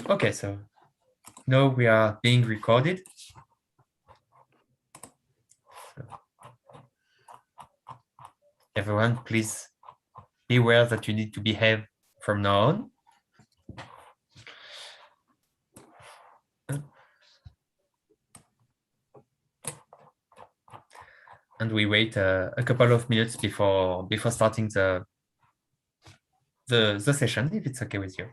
Okay, so now we are being recorded. So, everyone, please be aware that you need to behave from now on. And we wait a couple of minutes before starting the session, if it's okay with you.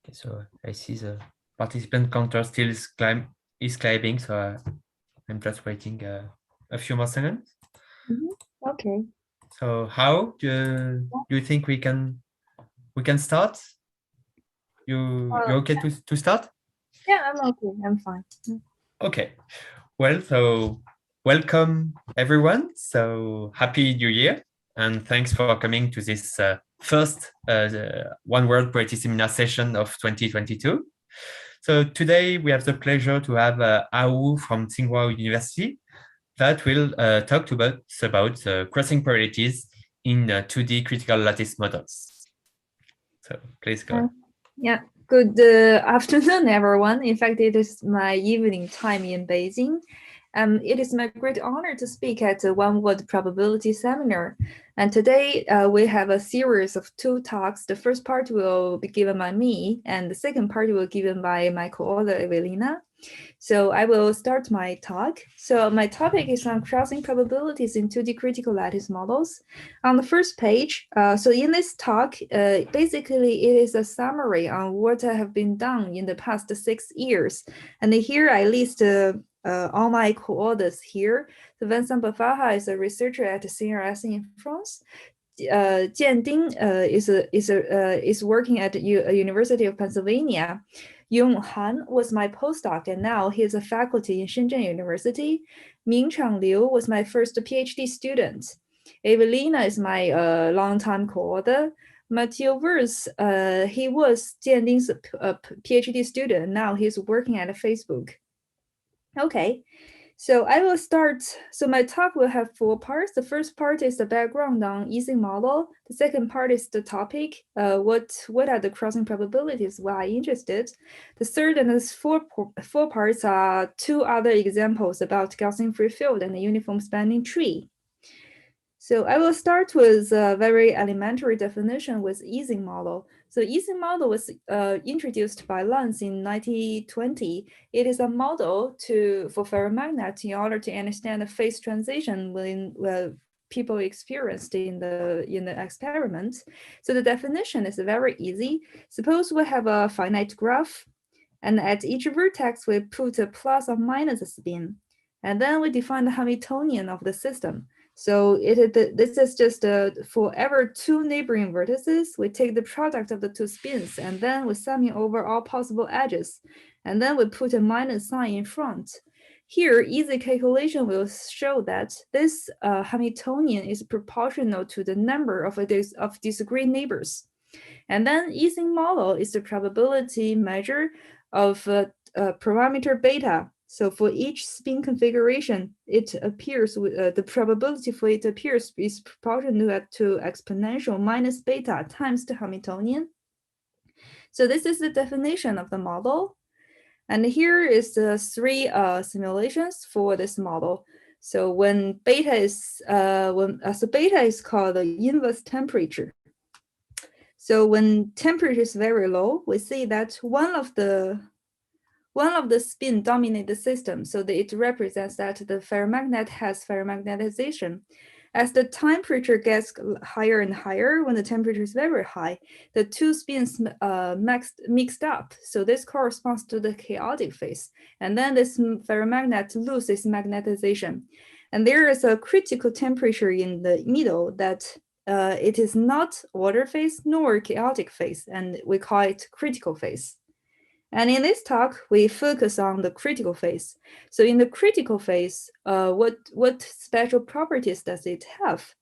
Okay, so I see the participant counter still is climbing, so I'm just waiting a few more seconds. Okay. So how do you think we can start? You're okay to start? Yeah, I'm okay. I'm fine. Okay. Well, so welcome everyone. So happy New Year, and thanks for coming to this first One World Pretty Seminar session of 2022. So today we have the pleasure to have Au from Tsinghua University that will talk to us about crossing probabilities in 2D critical lattice models. So please go. Yeah, good afternoon, everyone. In fact, it is my evening time in Beijing. It is my great honor to speak at the One World Probability Seminar. And today we have a series of 2 talks. The first part will be given by me, and the second part will be given by my co-author, Evelina. So I will start my talk. So my topic is on crossing probabilities in 2D critical lattice models. On the first page, so in this talk, basically it is a summary on what I have been done in the past 6 years. And here I list all my co-authors here. So Vincent Bafaha is a researcher at CRS in France. Jian Ding is working at the University of Pennsylvania. Yong Han was my postdoc, and now he's a faculty in Shenzhen University. Mingchang Liu was my first PhD student. Evelina is my longtime co-author. Mathieu Vers, he was Jian Ding's PhD student. Now he's working at Facebook. Okay. So I will start. So my talk will have 4 parts. The first part is the background on Ising model. The second part is the topic. What are the crossing probabilities? Why interested? The third and the four parts are 2 other examples about Gaussian free field and the uniform spanning tree. So I will start with a very elementary definition with Ising model. So Ising model was introduced by Lens in 1920. It is a model for ferromagnet in order to understand the phase transition when people experienced in the experiment. So the definition is very easy. Suppose we have a finite graph, and at each vertex we put a plus or minus spin, and then we define the Hamiltonian of the system. So this is just for every 2 neighboring vertices, we take the product of the 2 spins, and then we sum over all possible edges, and then we put a minus sign in front. Here, easy calculation will show that this Hamiltonian is proportional to the number of discrete neighbors. And then Ising model is the probability measure of parameter beta. So for each spin configuration, it appears the probability for it appears is proportional to exponential minus beta times the Hamiltonian. So this is the definition of the model. And here is the three simulations for this model. So when beta is beta is called the inverse temperature. So when temperature is very low, we see that one of the spin dominate the system. So that it represents that the ferromagnet has ferromagnetization. As the temperature gets higher and higher, when the temperature is very high, the two spins mixed up. So this corresponds to the chaotic phase. And then this ferromagnet loses magnetization. And there is a critical temperature in the middle that it is not order phase nor chaotic phase, and we call it critical phase. And in this talk, we focus on the critical phase. So in the critical phase, what special properties does it have?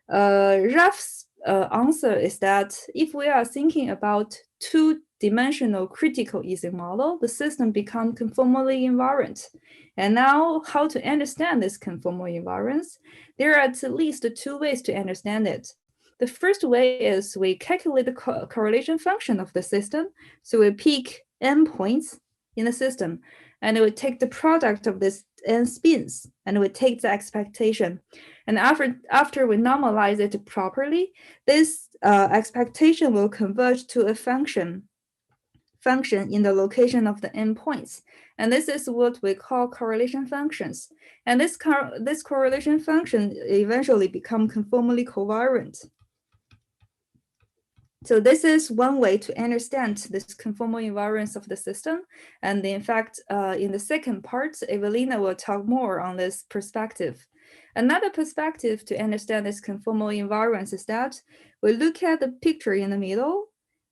Rough answer is that if we are thinking about two-dimensional critical Ising model, the system becomes conformally invariant. And now, how to understand this conformal invariance? There are at least two ways to understand it. The first way is we calculate the correlation function of the system. So we pick n points in the system, and we take the product of this n spins, and we take the expectation. And after we normalize it properly, this expectation will converge to a function in the location of the n points. And this is what we call correlation functions. And this correlation function eventually become conformally covariant. So this is one way to understand this conformal invariance of the system. And in fact, in the second part, Evelina will talk more on this perspective. Another perspective to understand this conformal invariance is that we look at the picture in the middle,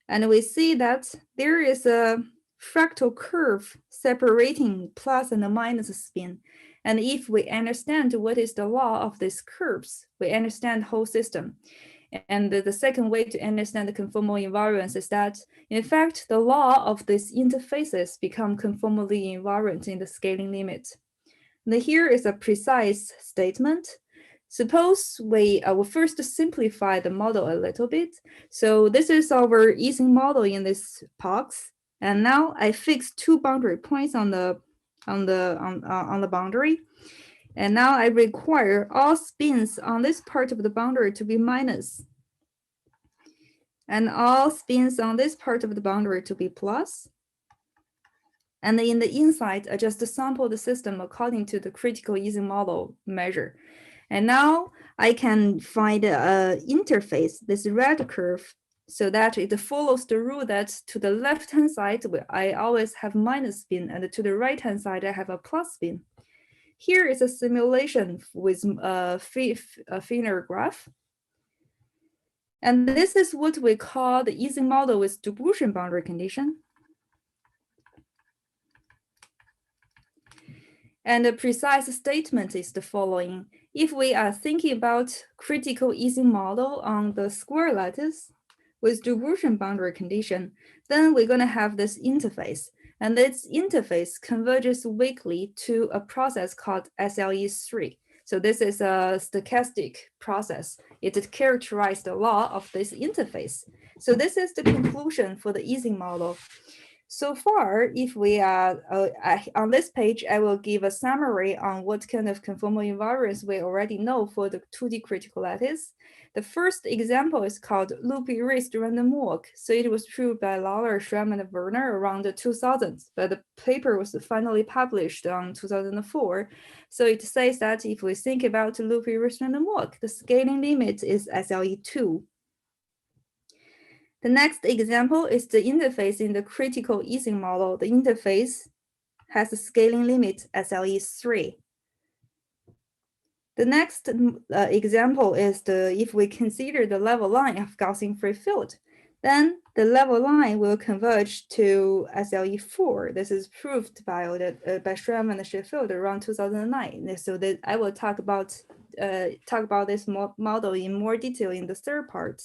and we see that there is a fractal curve separating plus and minus spin. And if we understand what is the law of these curves, we understand the whole system. And the second way to understand the conformal invariance is that, in fact, the law of these interfaces become conformally invariant in the scaling limit. And here is a precise statement. Suppose we will first simplify the model a little bit. So this is our Ising model in this box. And now I fix two boundary points on the boundary. And now I require all spins on this part of the boundary to be minus, and all spins on this part of the boundary to be plus. And in the inside, I just sample the system according to the critical Ising model measure. And now I can find an interface, this red curve, so that it follows the rule that to the left-hand side, I always have minus spin, and to the right-hand side, I have a plus spin. Here is a simulation with a Finner graph. And this is what we call the Ising model with Gaussian boundary condition. And the precise statement is the following. If we are thinking about critical Ising model on the square lattice with Gaussian boundary condition, then we're going to have this interface. And this interface converges weakly to a process called SLE3. So this is a stochastic process. It characterizes the law of this interface. So this is the conclusion for the Ising model. So far, if we are on this page, I will give a summary on what kind of conformal invariance we already know for the 2D critical lattice. The first example is called loop erased random walk. So it was proved by Lawler, Schramm, and Werner around 2000, but the paper was finally published on 2004. So it says that if we think about loop erased random walk, the scaling limit is SLE2. The next example is the interface in the critical Ising model. The interface has a scaling limit SLE3. The next example is if we consider the level line of Gaussian free field. then the level line will converge to SLE4. This is proved by Schramm and Sheffield around 2009. So that I will talk about this model in more detail in the third part.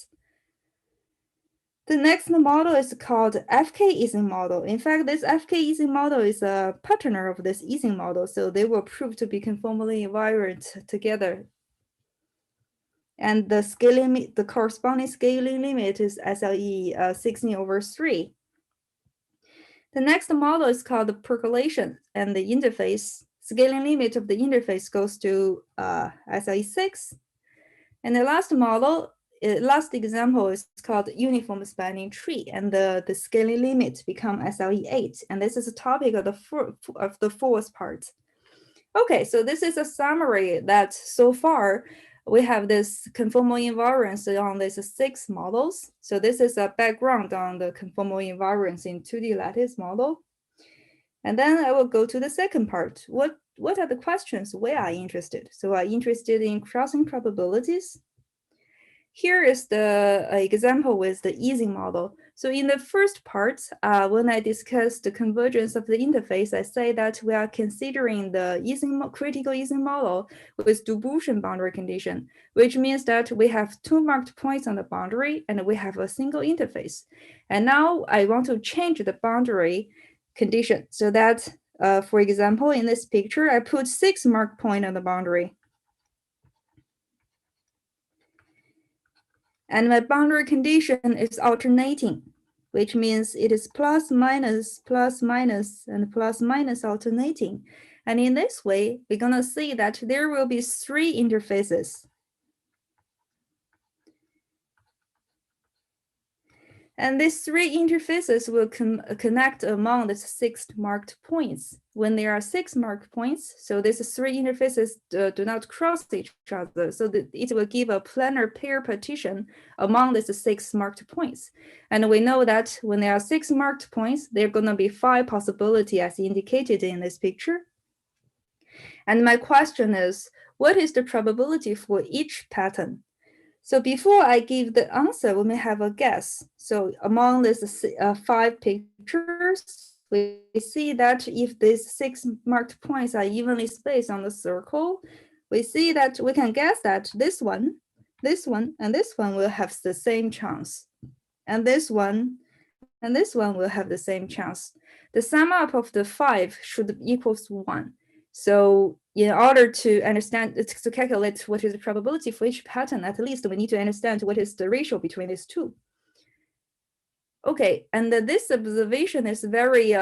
The next model is called Fkec Ising model. In fact, this Fkec Ising model is a partner of this Ising model, so they will prove to be conformally invariant together. And the corresponding scaling limit is SLE 16/3. The next model is called the percolation, and the interface scaling limit of the interface goes to SLE 6. And the last model, last example is called uniform spanning tree, and the scaling limit become SLE 8. And this is a topic of the fourth part. Okay, so this is a summary that so far we have this conformal invariance on these 6 models. So this is a background on the conformal invariance in 2D lattice model. And then I will go to the second part. What are the questions we are interested? So I'm interested in crossing probabilities. Here is the example with the Ising model. So in the first part, when I discussed the convergence of the interface, I say that we are considering the critical Ising model with Dubushian boundary condition, which means that we have 2 marked points on the boundary and we have a single interface. And now I want to change the boundary condition so that, for example, in this picture, I put 6 marked points on the boundary. And my boundary condition is alternating, which means it is plus, minus, and plus, minus alternating. And in this way, we're going to see that there will be 3 interfaces. And these 3 interfaces will connect among the 6 marked points. When there are 6 marked points, so these 3 interfaces do not cross each other, so that it will give a planar pair partition among these 6 marked points. And we know that when there are 6 marked points, there are going to be 5 possibilities as indicated in this picture. And my question is, what is the probability for each pattern? So before I give the answer, we may have a guess. So among these 5 pictures, we see that if these 6 marked points are evenly spaced on the circle, we see that we can guess that this one, and this one will have the same chance. And this one and this one will have the same chance. The sum up of the 5 should equals 1. So in order to understand, to calculate what is the probability for each pattern, at least we need to understand what is the ratio between these 2. Okay, and this observation is very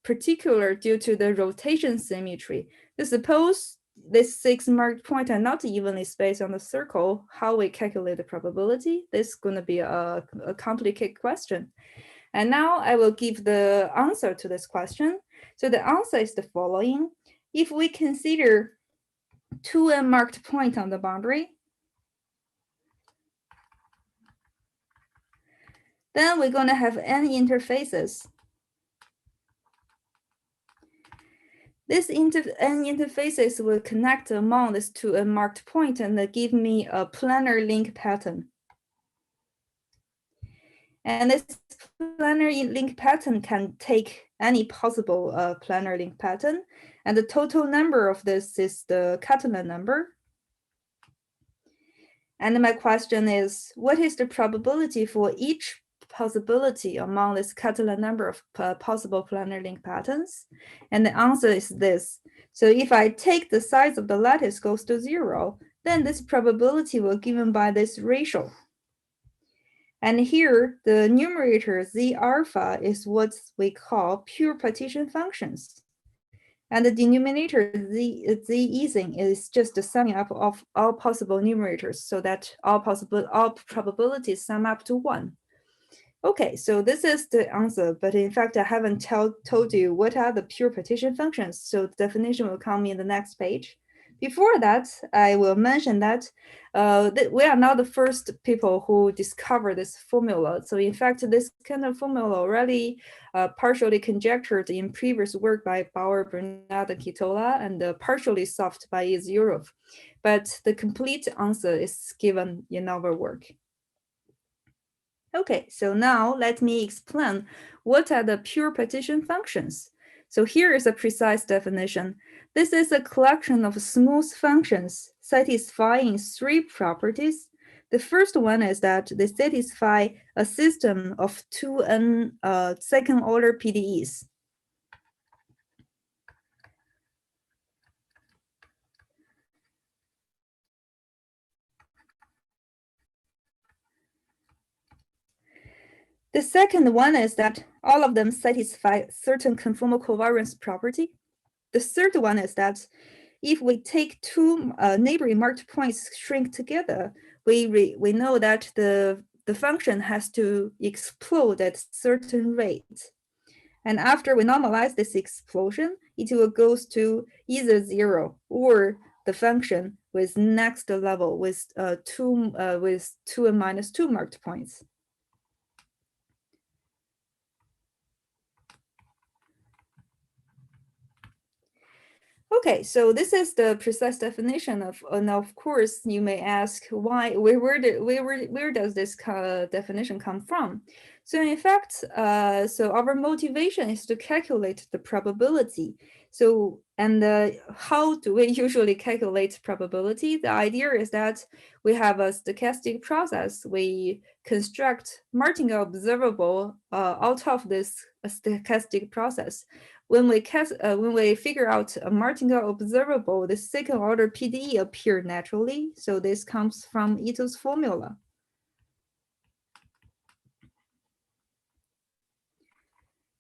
particular due to the rotation symmetry. So suppose these 6 marked points are not evenly spaced on the circle, how we calculate the probability? This is going to be a complicated question. And now I will give the answer to this question. So the answer is the following. If we consider 2 unmarked points on the boundary, then we're going to have n interfaces. This n interfaces will connect among these 2 unmarked points and give me a planar link pattern. And this planar link pattern can take any possible planar link pattern. And the total number of this is the Catalan number. And my question is, what is the probability for each possibility among this Catalan number of possible planar link patterns? And the answer is this. So if I take the size of the lattice goes to 0, then this probability will given by this ratio. And here, the numerator Z alpha is what we call pure partition functions. And the denominator Z Ising is just the summing up of all possible numerators so that all probabilities sum up to 1. Okay, so this is the answer, but in fact, I haven't told you what are the pure partition functions. So the definition will come in the next page. Before that, I will mention that we are not the first people who discovered this formula. So in fact, this kind of formula already partially conjectured in previous work by Bauer, Bernard, and Kitola, and partially solved by Izurov. But the complete answer is given in our work. Okay, so now let me explain what are the pure partition functions. So here is a precise definition. This is a collection of smooth functions satisfying three properties. The first one is that they satisfy a system of 2n second-order PDEs. The second one is that all of them satisfy certain conformal covariance property. The third one is that if we take two neighboring marked points shrink together, we know that the function has to explode at certain rate. And after we normalize this explosion, it will go to either 0 or the function with next level with 2 and minus 2 marked points. Okay, so this is the precise definition of, now of course you may ask why, where does this definition come from? So in fact, so our motivation is to calculate the probability. So, and how do we usually calculate probability? The idea is that we have a stochastic process. We construct martingale observable out of this stochastic process. When we figure out a martingale observable, the second order PDE appear naturally. So this comes from Ito's formula.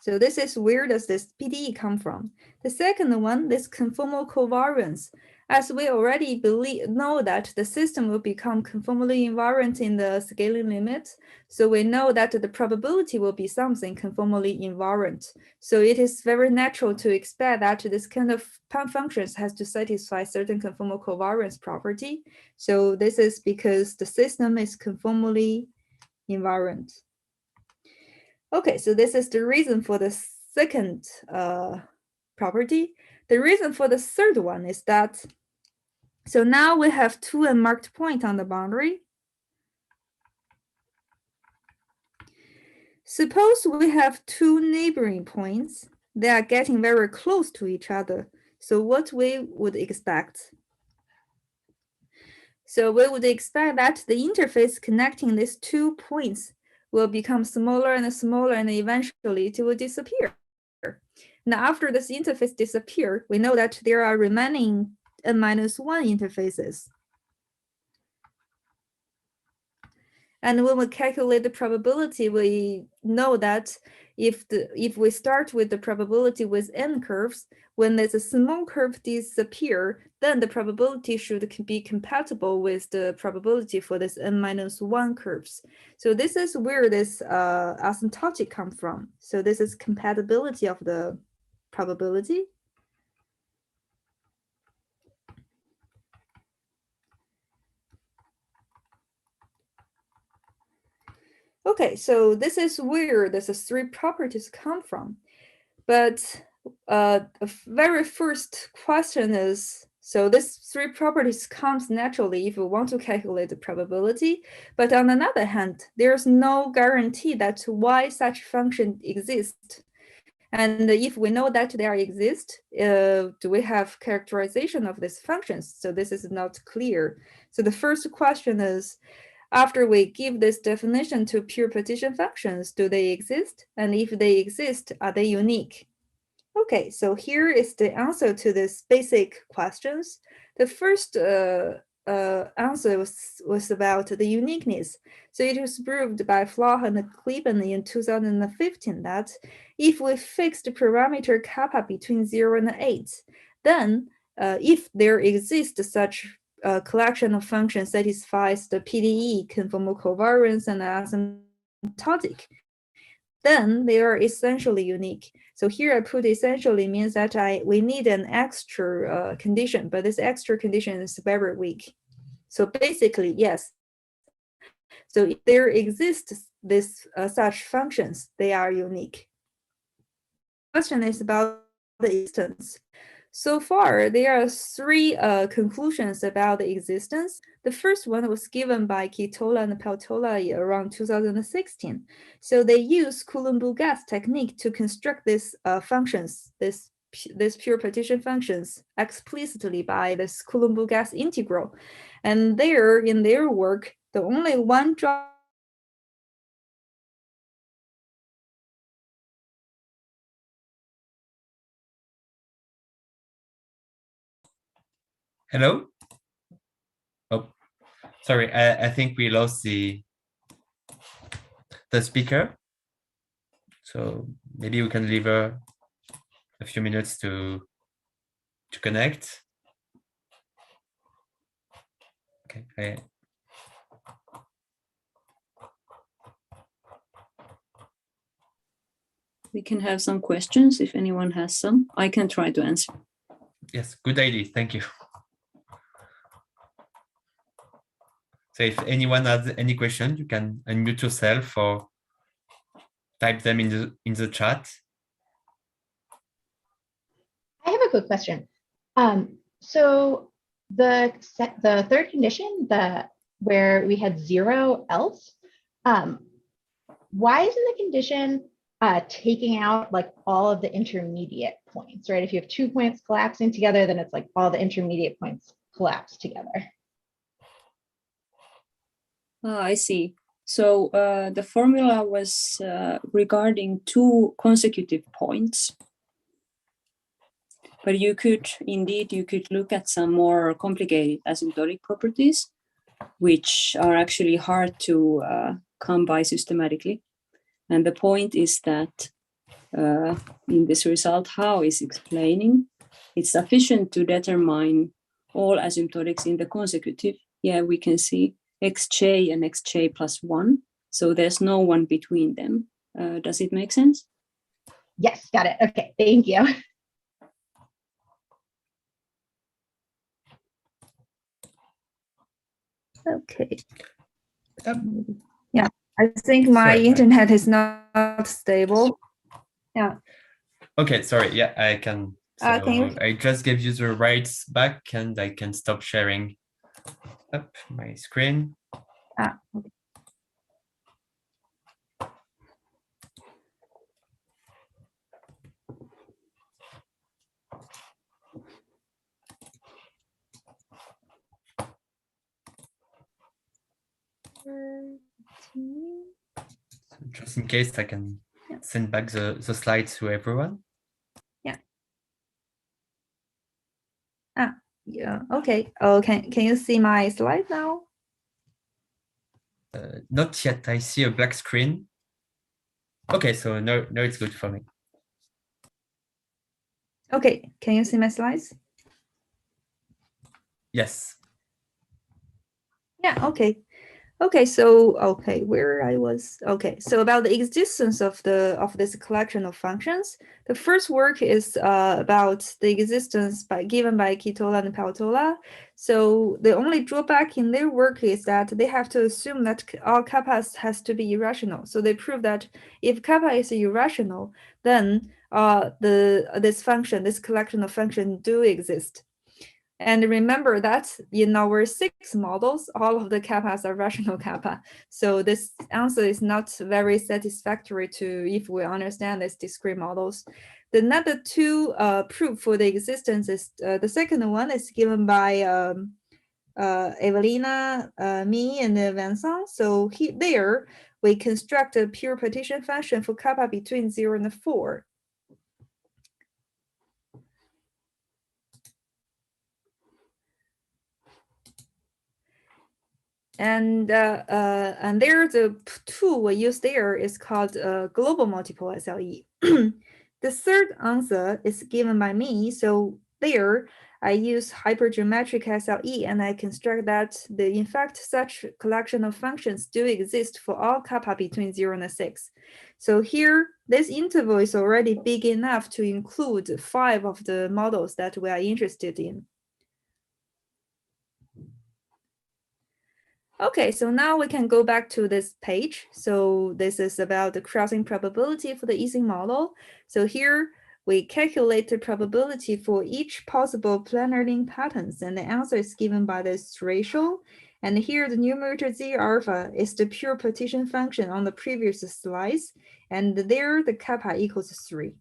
So this is where does this PDE come from? The second one, this conformal covariance. As we already know that the system will become conformally invariant in the scaling limit, so we know that the probability will be something conformally invariant. So it is very natural to expect that this kind of functions has to satisfy certain conformal covariance property. So this is because the system is conformally invariant. Okay, so this is the reason for the second property. The reason for the third one is that, so now we have two unmarked points on the boundary. Suppose we have two neighboring points. They are getting very close to each other. So what we would expect? So we would expect that the interface connecting these 2 points will become smaller and smaller, and eventually it will disappear. Now, after this interface disappears, we know that there are remaining n-1 interfaces. And when we calculate the probability, we know that if we start with the probability with n curves, when there's a small curve disappear, then the probability should be compatible with the probability for this n-1 curves. So this is where this asymptotic comes from. So this is compatibility of the probability. Okay, so this is where these three properties come from. But the very first question is, so these three properties comes naturally if we want to calculate the probability. But on the other hand, there's no guarantee that why such function exists. And if we know that they exist, do we have characterization of these functions? So this is not clear. So the first question is, after we give this definition to pure partition functions, do they exist? And if they exist, are they unique? Okay, so here is the answer to these basic questions. The first answer was about the uniqueness. So it was proved by Floch and Kleben in 2015 that if we fix the parameter kappa between 0 and 8, then if there exists such a collection of functions satisfies the PDE, conformal covariance, and asymptotic, then they are essentially unique. So here I put essentially means that we need an extra condition, but this extra condition is very weak. So basically, yes. So if there exists this such functions, they are unique. The question is about the instance. So far, there are three conclusions about the existence. The first one was given by Kitola and Peltola around 2016. So they use Coulomb-Bougas technique to construct these functions, this pure partition functions explicitly by this Coulomb-Bougas integral. And there, in their work, the only one drop. Hello? Oh, sorry, I think we lost the speaker. So maybe we can leave her a few minutes to connect. Okay. We can have some questions if anyone has some. I can try to answer. Yes, good idea. Thank you. So if anyone has any question, you can unmute yourself or type them in the chat. I have a quick question. So the third condition, where we had 0 else, why isn't the condition taking out like all of the intermediate points, right? If you have 2 points collapsing together, then it's like all the intermediate points collapse together. I see. So the formula was regarding 2 consecutive points. But you could look at some more complicated asymptotic properties, which are actually hard to come by systematically. And the point is that in this result, How is explaining, it's sufficient to determine all asymptotics in the consecutive. Yeah, we can see xj and xj plus 1. So there's no one between them. Does it make sense? Yes, got it. Okay, thank you. Okay. Yeah, I think my internet is not stable. Yeah. Okay, sorry. Yeah, I can. So can I just gave you the rights back and I can stop sharing up my screen. Okay. So just in case, I can send back the slides to everyone. Yeah. Yeah. Okay. Oh, can you see my slide now? Not yet. I see a black screen. Okay, so no, it's good for me. Okay. Can you see my slides? Yes. Yeah. Okay. Okay, so where I was. Okay, so about the existence of this collection of functions, the first work is about the existence given by Kitola and Peltola. So the only drawback in their work is that they have to assume that all kappas has to be irrational. So they prove that if kappa is irrational, then this collection of functions do exist. And remember that in our 6 models, all of the kappas are rational kappa. So this answer is not very satisfactory if we understand these discrete models. The another 2 proof for the existence is the second one is given by Evelina, me, and Vincent. So there we construct a pure partition function for kappa between 0 and 4. And there the tool we use there is called global multiple SLE. The third answer is given by me. So there I use hypergeometric SLE and I construct that in fact such collection of functions do exist for all kappa between 0 and 6. So here this interval is already big enough to include 5 of the models that we are interested in. Okay, so now we can go back to this page. So this is about the crossing probability for the Ising model. So here we calculate the probability for each possible planar link patterns, and the answer is given by this ratio. And here the numerator z alpha is the pure partition function on the previous slides, and there the kappa equals 3.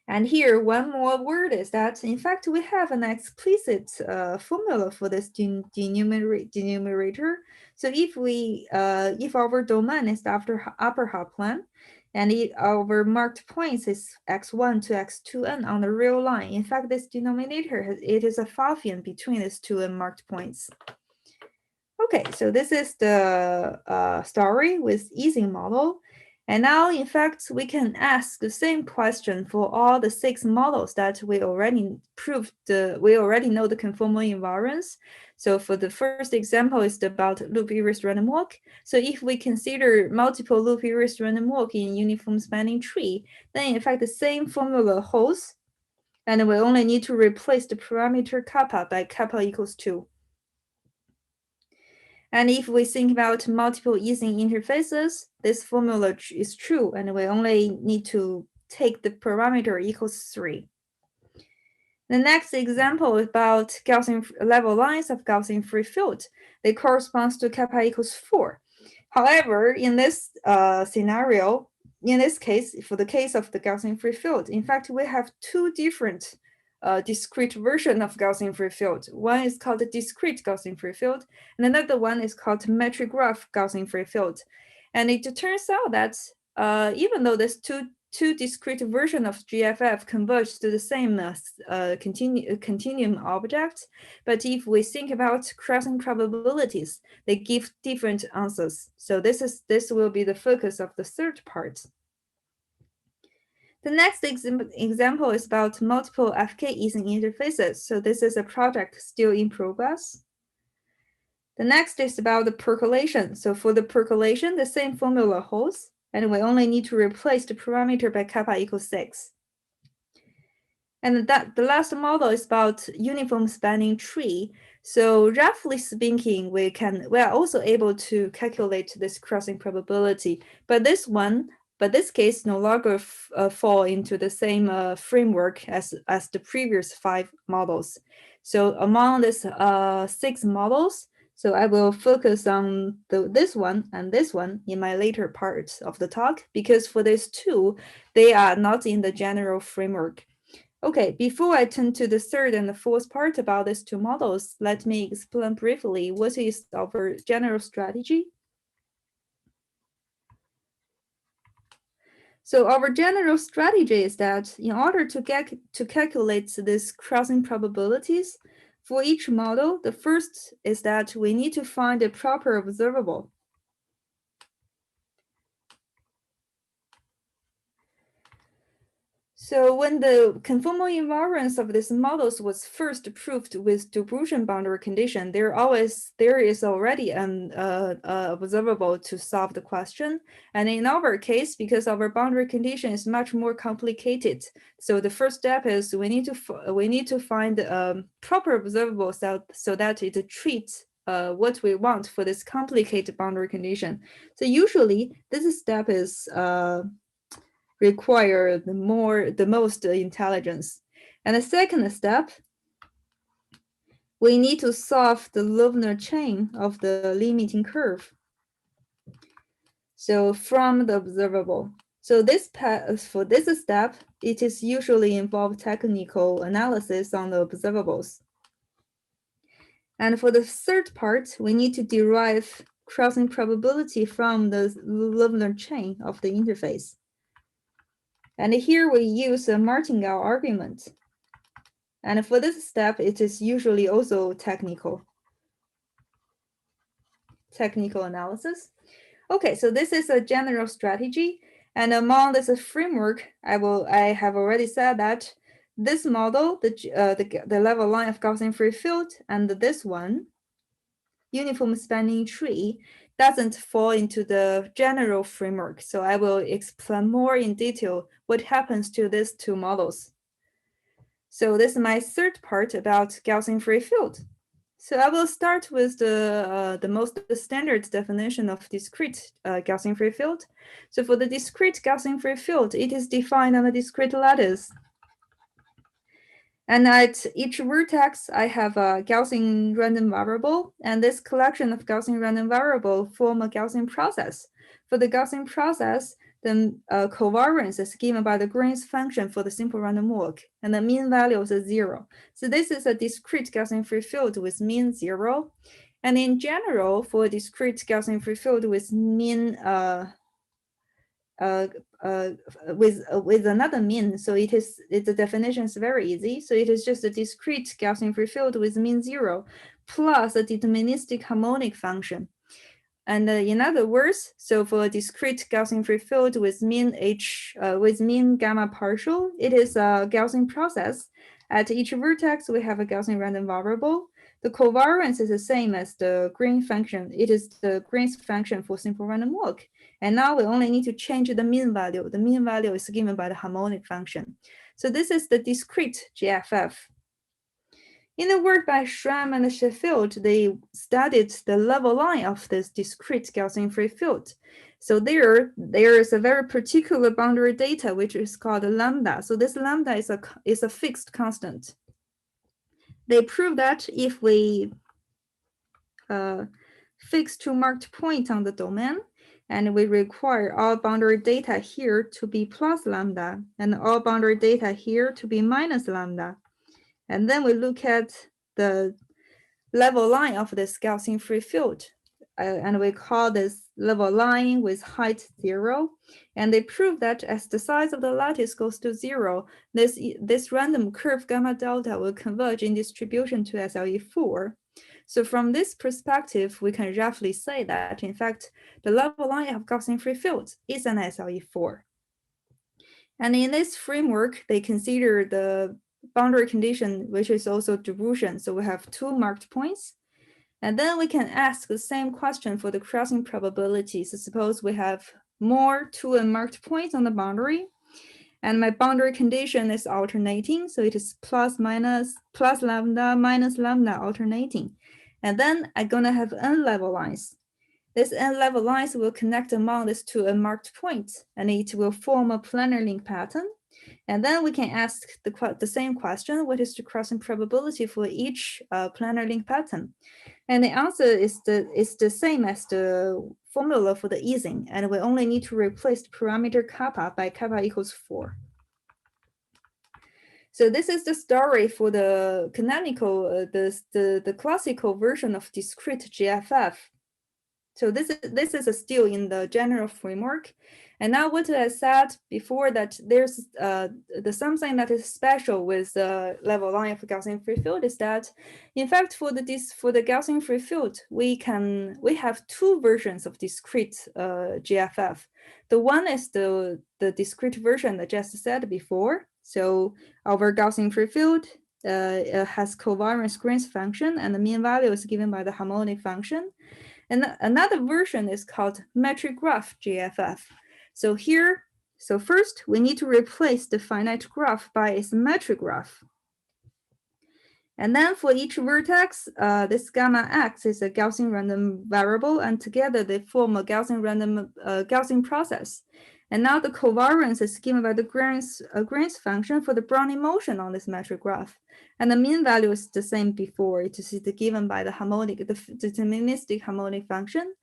And here, one more word is that, in fact, we have an explicit formula for this denumerator. So if our domain is the upper half plane, and our marked points is x1 to x2n on the real line, in fact, this denominator it is a Pfaffian between these two marked points. Okay, so this is the story with Ising model. And now, in fact, we can ask the same question for all the 6 models that we already proved. We already know the conformal invariance. So for the first example, it's about loop erased random walk. So if we consider multiple loop erased random walk in uniform spanning tree, then in fact the same formula holds, and we only need to replace the parameter kappa by kappa equals 2. And if we think about multiple Ising interfaces, this formula is true, and we only need to take the parameter equals 3. The next example is about Gaussian level lines of Gaussian free field. They correspond to kappa equals 4. However, in this scenario, in this case, for the case of the Gaussian free field, in fact, we have 2 different discrete version of Gaussian free field. One is called the discrete Gaussian free field, and another one is called metric graph Gaussian free field. And it turns out that even though there's two discrete versions of GFF converge to the same continuum object, but if we think about crossing probabilities, they give different answers. So this will be the focus of the third part. The next example is about multiple Fkec Ising interfaces. So this is a project still in progress. The next is about the percolation. So for the percolation, the same formula holds, and we only need to replace the parameter by kappa equals 6. And the last model is about uniform spanning tree. So roughly speaking, we are also able to calculate this crossing probability, but this case no longer fall into the same framework as the previous 5 models. So among these 6 models, so I will focus on this one and this one in my later part of the talk, because for these 2, they are not in the general framework. Okay, before I turn to the third and the fourth part about these 2 models, let me explain briefly what is our general strategy. So our general strategy is that in order to calculate these crossing probabilities for each model, the first is that we need to find a proper observable. So when the conformal invariance of these models was first proved with Dobrushin boundary condition, there is already an observable to solve the question. And in our case, because our boundary condition is much more complicated, so the first step is we need to find a proper observable so that it treats what we want for this complicated boundary condition. So usually this step is require the most intelligence. And the second step, we need to solve the Loebner chain of the limiting curve. So from the observable. So for this step, it is usually involve technical analysis on the observables. And for the third part, we need to derive crossing probability from the Loebner chain of the interface. And here we use a martingale argument. And for this step, it is usually also technical analysis. Okay, so this is a general strategy. And among this framework, I have already said that this model, the level line of Gaussian free field, and this one, uniform spanning tree, doesn't fall into the general framework. So I will explain more in detail what happens to these 2 models. So this is my third part about Gaussian free field. So I will start with the most standard definition of discrete Gaussian free field. So for the discrete Gaussian free field, it is defined on a discrete lattice. And at each vertex, I have a Gaussian random variable, and this collection of Gaussian random variable form a Gaussian process. For the Gaussian process, the covariance is given by the Green's function for the simple random walk, and the mean value is 0. So this is a discrete Gaussian free field with mean 0. And in general, for a discrete Gaussian free field with mean with another mean, so the definition is very easy. So it is just a discrete Gaussian free field with mean 0 plus a deterministic harmonic function. And in other words, so for a discrete Gaussian free field with mean with mean gamma partial, it is a Gaussian process. At each vertex, we have a Gaussian random variable. The covariance is the same as the Green function. It is the Green's function for simple random walk. And now we only need to change the mean value. The mean value is given by the harmonic function. So this is the discrete GFF. In the work by Schramm and Sheffield, they studied the level line of this discrete Gaussian free field. So there is a very particular boundary data, which is called lambda. So this lambda is a fixed constant. They prove that if we fix 2 marked points on the domain, and we require all boundary data here to be plus lambda, and all boundary data here to be minus lambda. And then we look at the level line of this Gaussian free field, and we call this level line with height 0. And they prove that as the size of the lattice goes to 0, this random curve gamma delta will converge in distribution to SLE4. So from this perspective, we can roughly say that, in fact, the level line of Gaussian free fields is an SLE4. And in this framework, they consider the boundary condition, which is also dilution. So we have 2 marked points. And then we can ask the same question for the crossing probabilities. So suppose we have more 2 unmarked points on the boundary, and my boundary condition is alternating. So it is plus lambda minus lambda alternating. And then I'm gonna have n level lines. This n level lines will connect among these 2 unmarked points, and it will form a planar link pattern. And then we can ask the same question: what is the crossing probability for each planar link pattern? And the answer is the same as the formula for the Ising, and we only need to replace the parameter kappa by kappa equals 4. So this is the story for the canonical, the classical version of discrete GFF. So this is still in the general framework. And now what I said before, that there's something that is special with the level line of Gaussian free field is that, in fact, for the Gaussian free field, we have 2 versions of discrete GFF. The one is the discrete version I just said before. So our Gaussian free field has covariance Green's function, and the mean value is given by the harmonic function. And another version is called metric graph GFF. So first we need to replace the finite graph by its metric graph. And then for each vertex, this gamma x is a Gaussian random variable, and together they form a Gaussian random Gaussian process. And now the covariance is given by the Green's function for the Brownian motion on this metric graph. And the mean value is the same before. It is given by the deterministic harmonic function.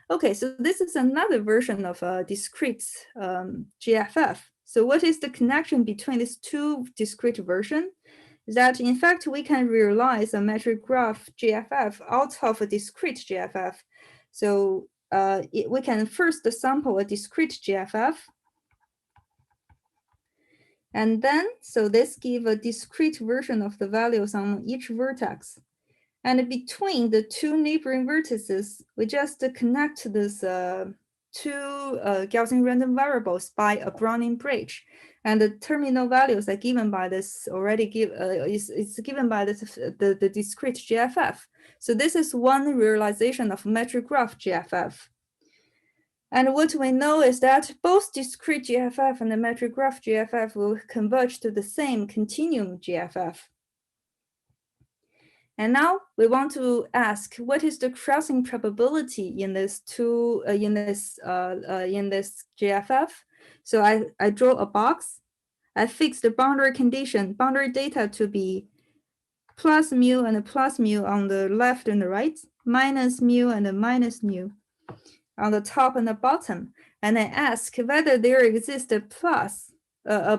Okay, so this is another version of a discrete GFF. So what is the connection between these 2 discrete versions? That in fact we can realize a metric graph GFF out of a discrete GFF. So we can first sample a discrete GFF. And then, so this gives a discrete version of the values on each vertex. And between the 2 neighboring vertices, we just connect these 2 Gaussian random variables by a Brownian bridge. And the terminal values are given by this is given by the discrete GFF. So this is one realization of metric graph GFF. And what we know is that both discrete GFF and the metric graph GFF will converge to the same continuum GFF. And now we want to ask, what is the crossing probability in this GFF? So I draw a box. I fix the boundary condition, boundary data to be plus mu and plus mu on the left and the right, minus mu and minus mu on the top and the bottom. And I ask whether there exists a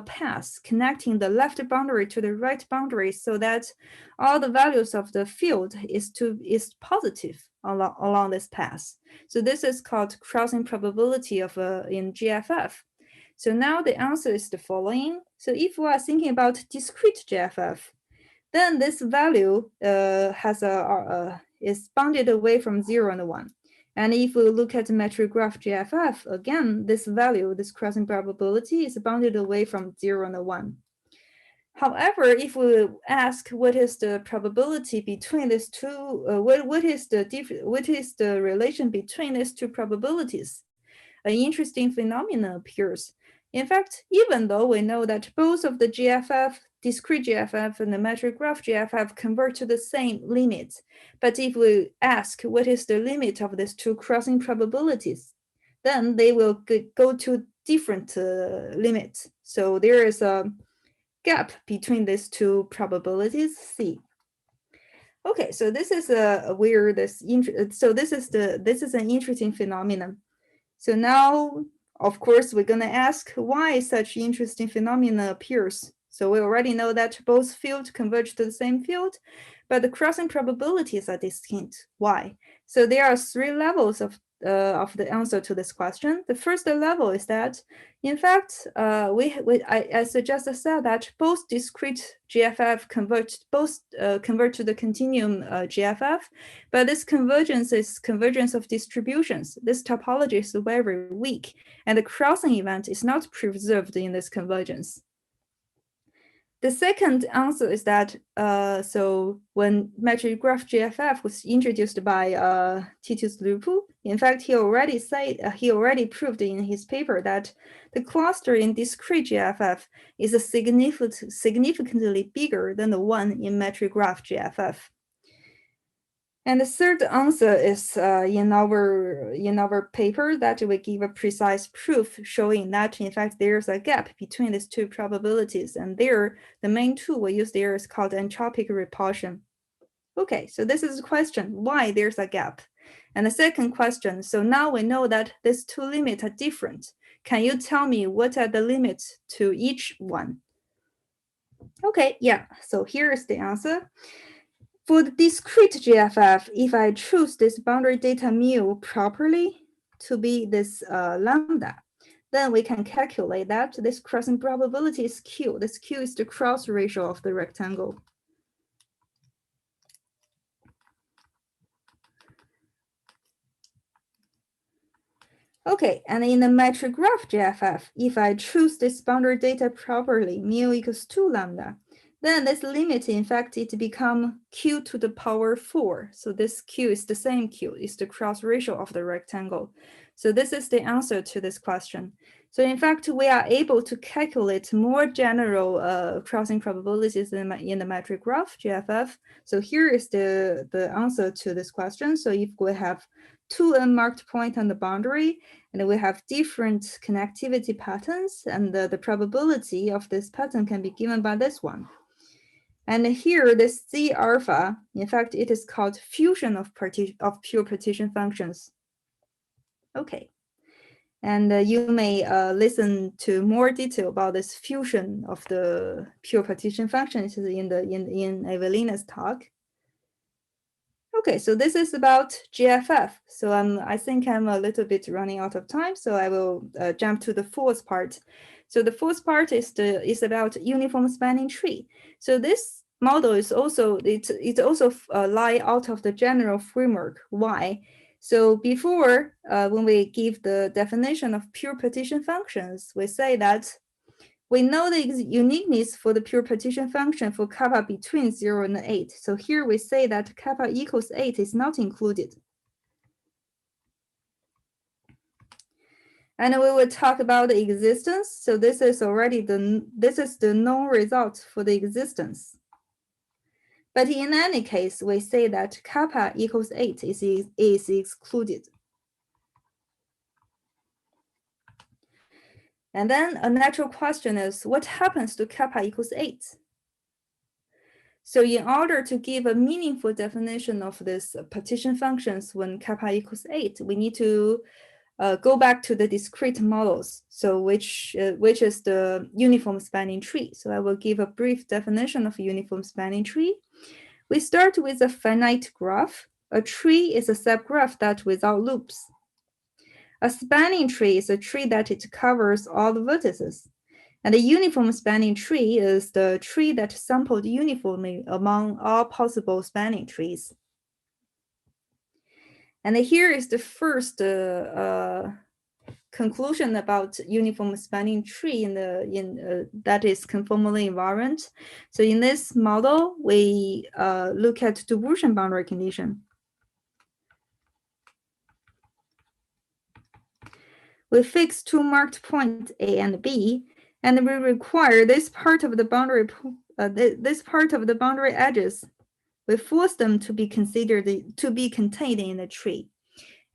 path connecting the left boundary to the right boundary so that all the values of the field is positive along this path. So this is called crossing probability of in GFF. So now the answer is the following. So if we are thinking about discrete GFF, then this value is bounded away from 0 and 1. And if we look at the metric graph GFF, again, this value, this crossing probability, is bounded away from 0 and 1. However, if we ask what is the probability between these two, what is the relation between these two probabilities, an interesting phenomenon appears. In fact, even though we know that both of the GFF, discrete GFF and the metric graph GFF converge to the same limit, but if we ask what is the limit of these two crossing probabilities, then they will go to different limits. So there is a gap between these two probabilities C. Okay, so this is this is an interesting phenomenon. So now, of course, we're going to ask why such interesting phenomena appears. So we already know that both fields converge to the same field, but the crossing probabilities are distinct. Why? So there are 3 levels of the answer to this question. The first level is that, in fact, I just said that both discrete GFF converge to the continuum GFF, but this convergence is convergence of distributions. This topology is very weak, and the crossing event is not preserved in this convergence. The second answer is that, so when metric graph GFF was introduced by Titus Lupu, in fact, he already proved in his paper that the cluster in discrete GFF is significantly bigger than the one in metric graph GFF. And the third answer is in our paper that we give a precise proof showing that, in fact, there's a gap between these two probabilities. And there, the main tool we use there is called entropic repulsion. Okay, so this is the question, why there's a gap? And the second question, so now we know that these two limits are different. Can you tell me what are the limits to each one? Okay, yeah, so here is the answer. For the discrete GFF, if I choose this boundary data mu properly to be this lambda, then we can calculate that this crossing probability is Q. This Q is the cross ratio of the rectangle. Okay, and in the metric graph GFF, if I choose this boundary data properly, mu equals 2 lambda, then this limit, in fact, it become Q to the power 4. So this Q is the same Q, it's the cross ratio of the rectangle. So this is the answer to this question. So in fact, we are able to calculate more general crossing probabilities in the metric graph GFF. So here is the answer to this question. So if we have 2 unmarked points on the boundary, and we have different connectivity patterns, and the probability of this pattern can be given by this one. And here, this Z alpha, in fact, it is called fusion of pure partition functions. Okay, and you may listen to more detail about this fusion of the pure partition functions in Evelina's talk. Okay, so this is about GFF. So I think I'm a little bit running out of time, so I will jump to the fourth part. So the fourth part is about uniform spanning tree. So this model is also lie out of the general framework. Why? So before, when we give the definition of pure partition functions, we say that we know the uniqueness for the pure partition function for kappa between 0 and 8. So here we say that kappa equals 8 is not included. And we will talk about the existence. So this is already the known result for the existence. But in any case, we say that kappa equals 8 is excluded. And then a natural question is, what happens to kappa equals 8? So in order to give a meaningful definition of this partition functions when kappa equals 8, we need to go back to the discrete models, so which is the uniform spanning tree. So I will give a brief definition of uniform spanning tree. We start with a finite graph. A tree is a subgraph that without loops. A spanning tree is a tree that it covers all the vertices. And the uniform spanning tree is the tree that sampled uniformly among all possible spanning trees. And here is the first conclusion about uniform spanning tree that is conformally invariant. So in this model, we look at the Gaussian boundary condition. We fix two marked points A and B, and we require this part of the boundary edges. We force them to be considered to be contained in the tree.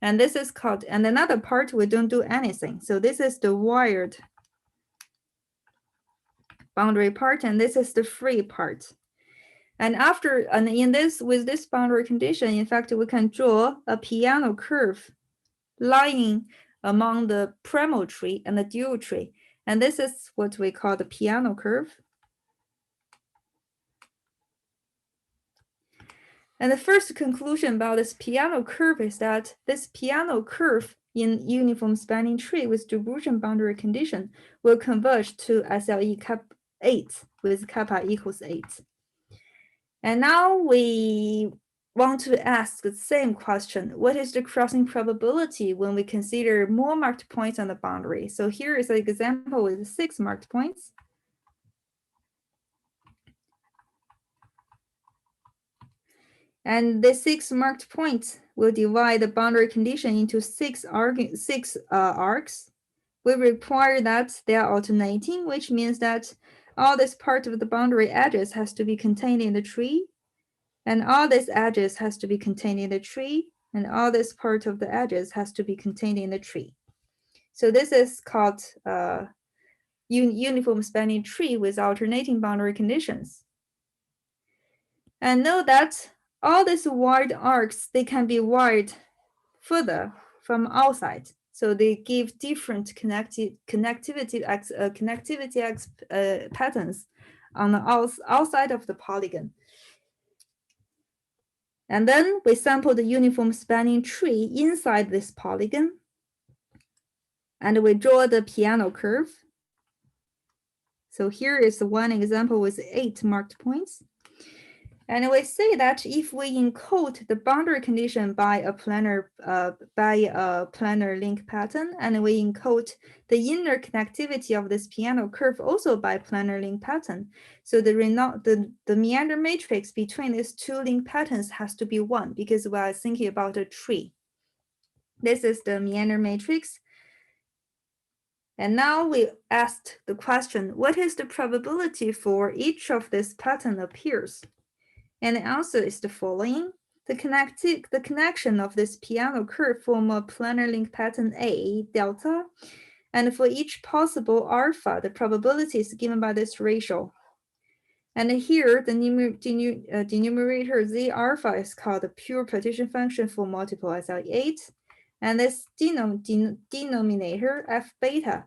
And this is called, and another part, we don't do anything. So this is the wired boundary part, and this is the free part. And with this boundary condition, in fact, we can draw a piano curve lying among the primal tree and the dual tree. And this is what we call the piano curve. And the first conclusion about this piano curve is that this piano curve in uniform spanning tree with the Gaussian boundary condition will converge to SLE cap 8 with kappa equals 8. And now we want to ask the same question. What is the crossing probability when we consider more marked points on the boundary? So here is an example with 6 marked points. And the 6 marked points will divide the boundary condition into 6 arcs. We require that they are alternating, which means that all this part of the boundary edges has to be contained in the tree, and all these edges has to be contained in the tree, and all this part of the edges has to be contained in the tree. So this is called uniform spanning tree with alternating boundary conditions. And note that all these wide arcs, they can be wired further from outside. So they give different connectivity patterns on the outside of the polygon. And then we sample the uniform spanning tree inside this polygon. And we draw the piano curve. So here is one example with 8 marked points. And we say that if we encode the boundary condition by a planar link pattern, and we encode the inner connectivity of this piano curve also by planar link pattern, so the meander matrix between these 2 link patterns has to be 1, because we are thinking about a tree. This is the meander matrix. And now we asked the question, what is the probability for each of this pattern appears? And the answer is the following. The connection of this piano curve form a planar link pattern A, delta. And for each possible alpha, the probability is given by this ratio. And here, the denominator Z alpha is called the pure partition function for multiple SL8. And this denominator F beta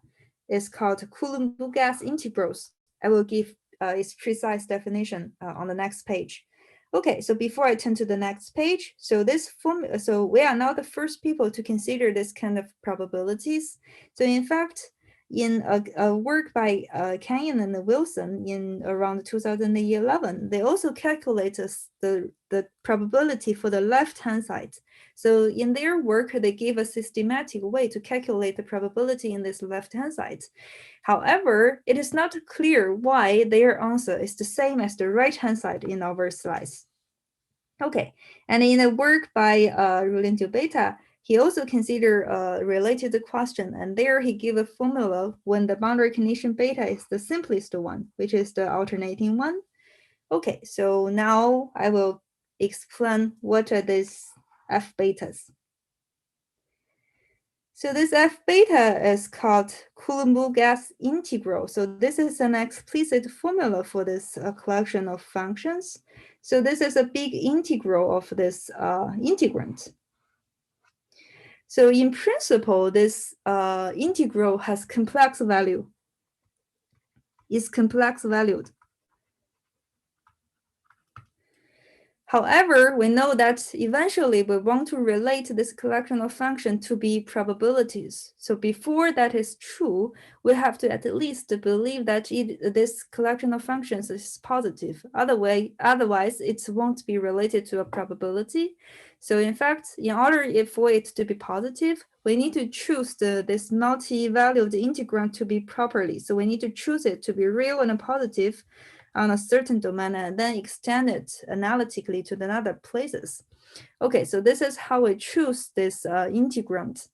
is called Coulomb gas integrals. I will give its precise definition on the next page. Okay, so before I turn to the next page, so we are now the first people to consider this kind of probabilities. So in fact, in a work by Kenyon and Wilson in around 2011, they also calculated the probability for the left-hand side. So in their work, they gave a systematic way to calculate the probability in this left-hand side. However, it is not clear why their answer is the same as the right-hand side in our slides. Okay, and in a work by Rolando Beta, he also considered a related question, and there he gave a formula when the boundary condition beta is the simplest one, which is the alternating one. Okay, so now I will explain what are these F betas. So this F beta is called Coulomb gas integral. So this is an explicit formula for this collection of functions. So this is a big integral of this integrand. So in principle, this integral has complex value. Is complex valued. However, we know that eventually we want to relate this collection of functions to be probabilities. So before that is true, we have to at least believe that this collection of functions is positive. Otherwise, it won't be related to a probability. So in fact, in order for it to be positive, we need to choose this multi-valued integrand to be properly. So we need to choose it to be real and positive on a certain domain and then extend it analytically to the other places. Okay, so this is how we choose this integrand.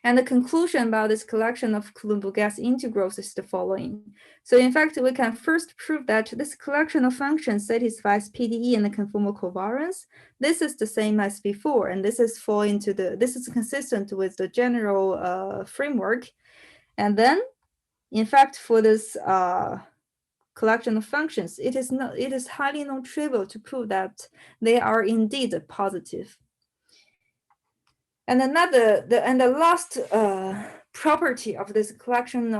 And the conclusion about this collection of Coulomb gas integrals is the following. So in fact, we can first prove that this collection of functions satisfies PDE and the conformal covariance. This is the same as before, and this is consistent with the general framework. And then, in fact, for this collection of functions, it is highly non-trivial to prove that they are indeed positive. And the last property of this collection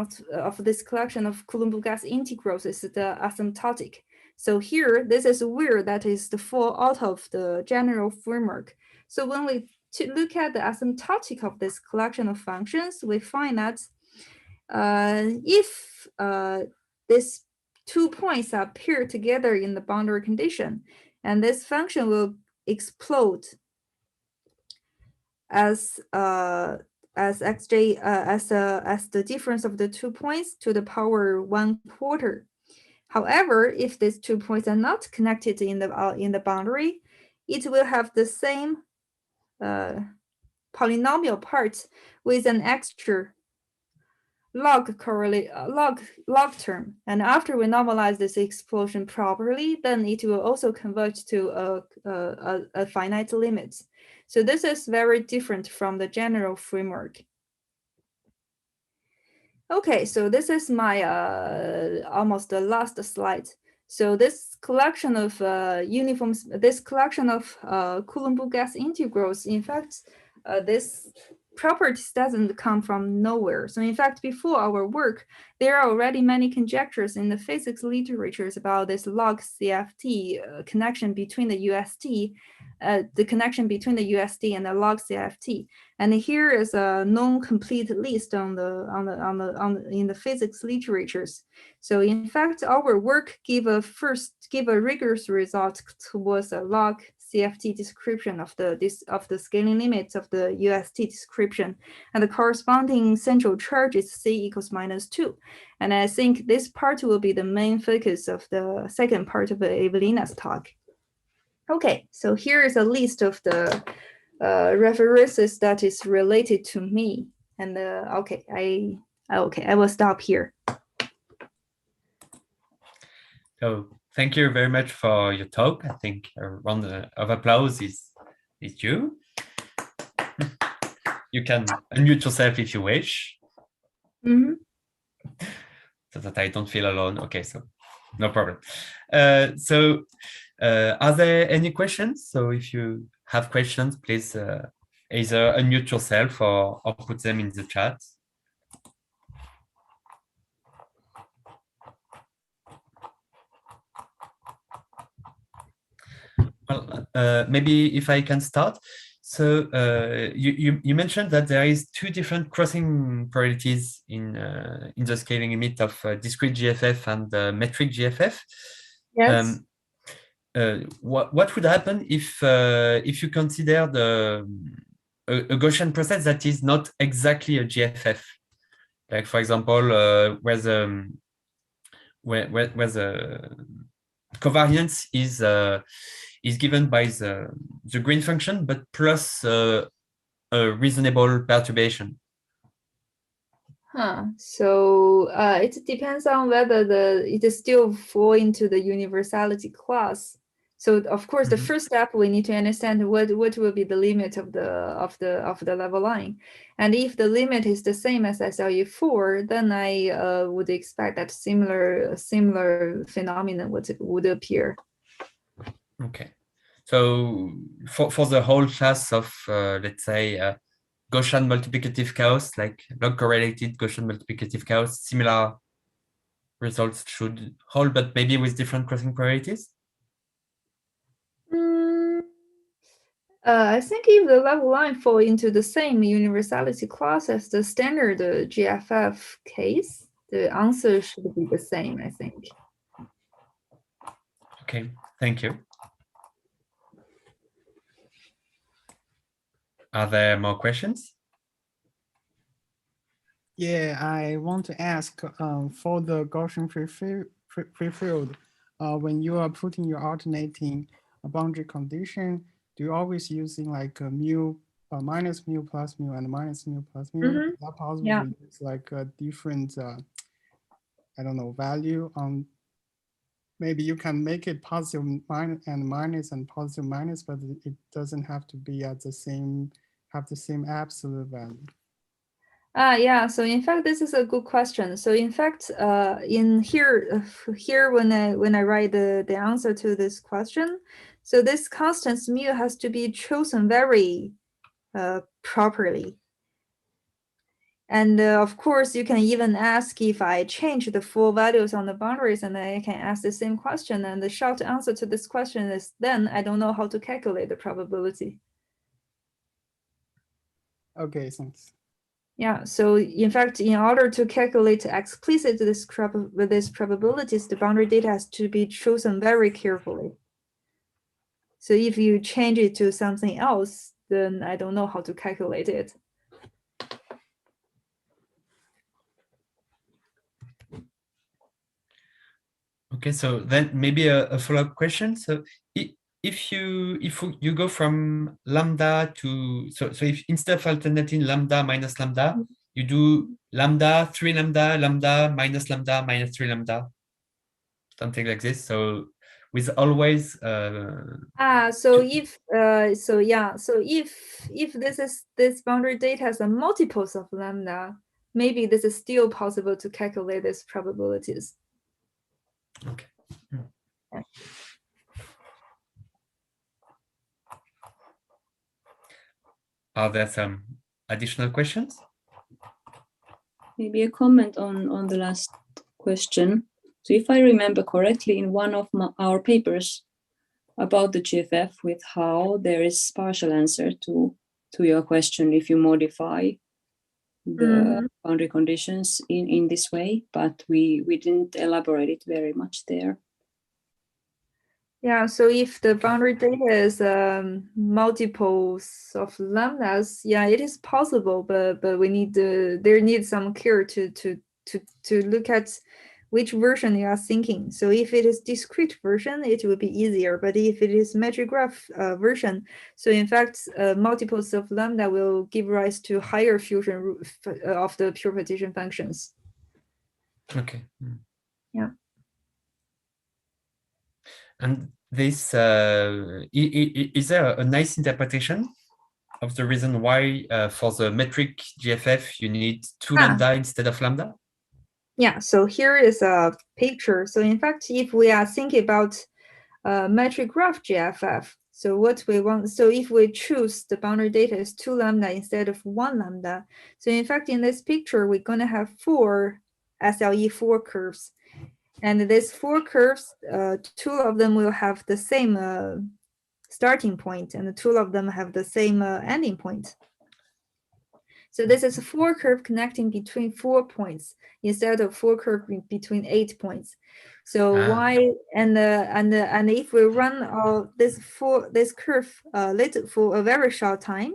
of Coulomb gas integrals is the asymptotic. So here, this is where that is the fall out of the general framework. So when we look at the asymptotic of this collection of functions, we find that if these 2 points are paired together in the boundary condition, and this function will explode as xj as the difference of the 2 points to the power 1/4. However, if these 2 points are not connected in the boundary, it will have the same polynomial part with an extra log term. And after we normalize this explosion properly, then it will also converge to a finite limit. So this is very different from the general framework. Okay, so this is my almost the last slide. So this collection of Coulomb gas integrals, in fact, this properties doesn't come from nowhere. So in fact, before our work, there are already many conjectures in the physics literatures about this log CFT connection between the UST, the connection between the UST and the log CFT. And here is a non-complete list in the physics literatures. So in fact, our work give a rigorous result towards a log CFT description of the scaling limits of the UST description, and the corresponding central charge is C = -2. And I think this part will be the main focus of the second part of Evelina's talk. Okay, so here is a list of the references that is related to me. And okay, I will stop here. So thank you very much for your talk. I think a round of applause is due. You can unmute yourself if you wish. Mm-hmm. So that I don't feel alone. Okay, so no problem. Are there any questions? So if you have questions, please either unmute yourself or put them in the chat. Well, maybe if I can start. So you mentioned that there is 2 different crossing probabilities in the scaling limit of discrete GFF and metric GFF. Yes. What would happen if you consider a Gaussian process that is not exactly a GFF? Like, for example, where the covariance is given by the green function, but plus a reasonable perturbation. So it depends on whether it still fall into the universality class. So of course, the first step we need to understand what will be the limit of the level line, and if the limit is the same as SLE4, then I would expect that similar phenomenon would appear. Okay, so for the whole class of let's say Gaussian multiplicative chaos, like log correlated Gaussian multiplicative chaos, similar results should hold, but maybe with different crossing probabilities. I think if the level line fall into the same universality class as the standard GFF case, the answer should be the same, I think. Okay, thank you. Are there more questions? Yeah, I want to ask for the Gaussian free field, when you are putting your alternating boundary condition, do you always using like a mu, minus mu plus mu and minus mu plus mu? Is that possible? Yeah. It's like a different, I don't know, value on. Maybe you can make it positive minus and positive minus, but it doesn't have to be at the same, have the same absolute value. Yeah, so in fact, this is a good question. So in fact, in here when I write the answer to this question, so this constant mu has to be chosen very properly. And of course, you can even ask if I change the full values on the boundaries, and I can ask the same question. And the short answer to this question is then I don't know how to calculate the probability. Okay, thanks. Yeah, so in fact, in order to calculate explicit this probabilities, the boundary data has to be chosen very carefully. So if you change it to something else, then I don't know how to calculate it. Okay, so then maybe a follow-up question. So if you go from lambda to, so if instead of alternating lambda minus lambda, you do lambda, 3 lambda, lambda, minus 3 lambda, something like this. So with always so if this boundary data has a multiples of lambda, maybe this is still possible to calculate these probabilities. Okay. Yeah. Are there some additional questions? Maybe a comment on the last question. So if I remember correctly, in one of our papers about the GFF with how there is partial answer to your question if you modify the boundary conditions in this way, but we didn't elaborate it very much there. Yeah, so if the boundary data is multiples of lambdas, yeah, it is possible, but we need there needs some care to look at which version you are thinking. So if it is discrete version, it will be easier. But if it is metric graph version, so in fact, multiples of lambda will give rise to higher fusion of the pure partition functions. Okay. Yeah. And this, is there a nice interpretation of the reason why for the metric GFF you need 2 lambda instead of lambda? Yeah, so here is a picture. So in fact, if we are thinking about metric graph GFF, so what we want, so if we choose the boundary data is 2 lambda instead of 1 lambda, so in fact, in this picture, we're going to have 4 SLE4 curves. And these 4 curves, 2 of them will have the same starting point, and 2 of them have the same ending point. So this is a 4 curve connecting between 4 points instead of 4 curve between 8 points. So why and if we run this curve for a very short time,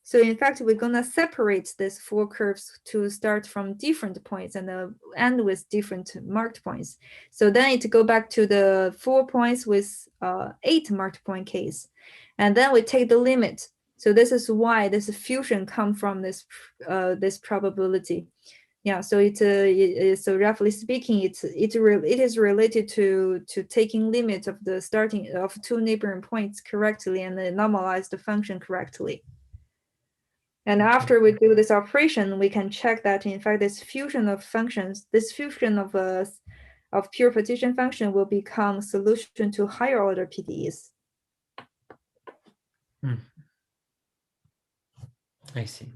so in fact we're gonna separate these 4 curves to start from different points and end with different marked points. So then it go back to the 4 points with 8 marked point case, and then we take the limit. So this is why this fusion come from this this probability. Yeah, so so roughly speaking, it is related to taking limits of the starting of two neighboring points correctly and then normalize the function correctly. And after we do this operation, we can check that in fact this fusion of functions, this fusion of pure partition function will become solution to higher order PDEs. I see.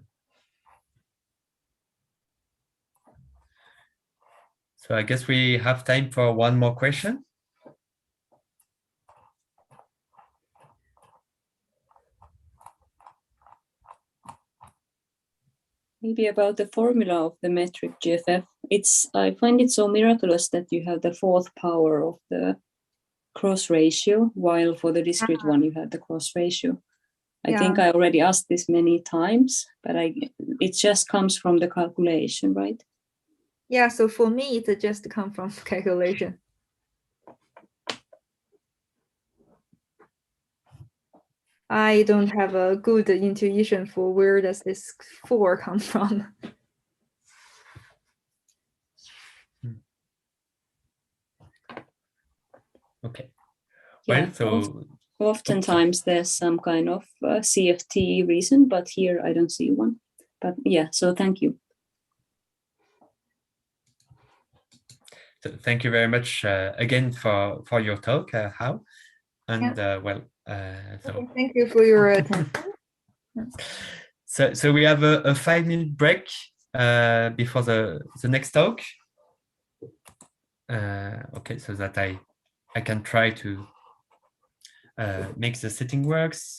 So I guess we have time for one more question. Maybe about the formula of the metric GFF. I find it so miraculous that you have the fourth power of the cross ratio, while for the discrete one you have the cross ratio. I think I already asked this many times, but it just comes from the calculation, right? Yeah, so for me, it just comes from calculation. I don't have a good intuition for where does this 4 come from. Okay. Yeah, well, so oftentimes there's some kind of CFT reason, but here I don't see one. But yeah, so thank you. So thank you very much again for your talk, Hao. And so thank you for your attention. So we have a 5-minute break before the next talk. Okay, so that I can try to make the setting works.